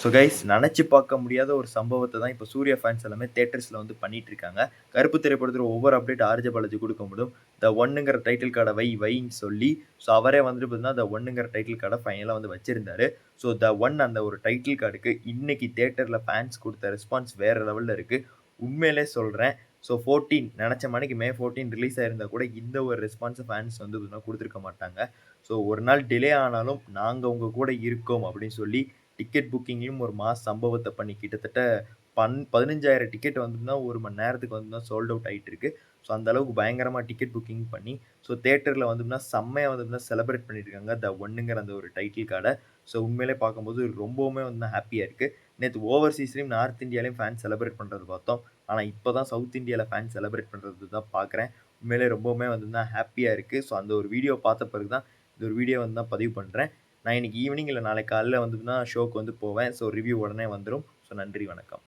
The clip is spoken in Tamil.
ஸோ கைஸ் நினச்சி பார்க்க முடியாத ஒரு சம்பவத்தை தான் இப்போ சூர்யா ஃபேன்ஸ் எல்லாமே தேட்டர்ஸில் வந்து பண்ணிட்டு இருக்காங்க. கருப்பு திரைப்படத்தில் ஒவ்வொரு அப்டேட் ஆர்ஜே பாலாஜி கொடுக்க முடியும். த ஒன்னுங்கிற டைட்டில் கார்டை வைன்னு சொல்லி ஸோ அவரே வந்துட்டு பார்த்தீங்கன்னா த ஒன்னுங்கிற டைட்டில் கார்டை ஃபைனலாக வந்து வச்சிருந்தாரு. ஸோ த ஒன் அந்த ஒரு டைட்டில் கார்டுக்கு இன்னைக்கு தேட்டரில் ஃபேன்ஸ் கொடுத்த ரெஸ்பான்ஸ் வேறு லெவலில் இருக்குது. உண்மையிலே சொல்கிறேன். ஸோ 14 நினச்ச மணிக்கு மே 14 ரிலீஸ் ஆயிருந்தால் கூட இந்த ஒரு ரெஸ்பான்ஸை ஃபேன்ஸ் வந்து கொடுத்துருக்க மாட்டாங்க. ஸோ ஒரு நாள் டிலே ஆனாலும் நாங்கள் உங்கள் கூட இருக்கோம் அப்படின்னு சொல்லி டிக்கெட் புக்கிங்லையும் ஒரு மாஸ் சம்பவத்தை பண்ணி கிட்டத்தட்ட 15,000 டிக்கெட் வந்துன்னா ஒரு மணி நேரத்துக்கு வந்து சோல்ட் அவுட் ஆகிட்டு இருக்கு. ஸோ அந்த அளவுக்கு பயங்கரமாக டிக்கெட் புக்கிங் பண்ணி ஸோ தேட்டரில் வந்துன்னா செம்மையாக வந்து செலிப்ரேட் பண்ணிட்டு இருக்காங்க த ஒன்னுங்கிற அந்த ஒரு டைட்டில் கார்டை. ஸோ உண்மையிலே பார்க்கும்போது ரொம்பவுமே வந்து ஹாப்பியாக இருக்குது. நேற்று ஓவர்சீஸ்லையும் நார்த் இந்தியாலையும் ஃபேன்ஸ் செலிப்ரேட் பண்ணுறது பார்த்தோம். ஆனால் இப்போ தான் சவுத் இந்தியாவில் ஃபேன்ஸ் செலிப்ரேட் பண்ணுறது தான் பார்க்குறேன். உண்மையிலே ரொம்பவுமே வந்து ஹாப்பியாக இருக்குது. ஸோ அந்த ஒரு வீடியோ பார்த்த பிறகு தான் இந்த ஒரு வீடியோ வந்து பதிவு பண்ணுறேன். நான் இன்னைக்கு ஈவினிங் இல்லை நாளைக்கு காலையில் வந்துன்னா ஷோக்கு வந்து போவேன். ஸோ ரிவ்யூ உடனே வந்துடும். ஸோ நன்றி, வணக்கம்.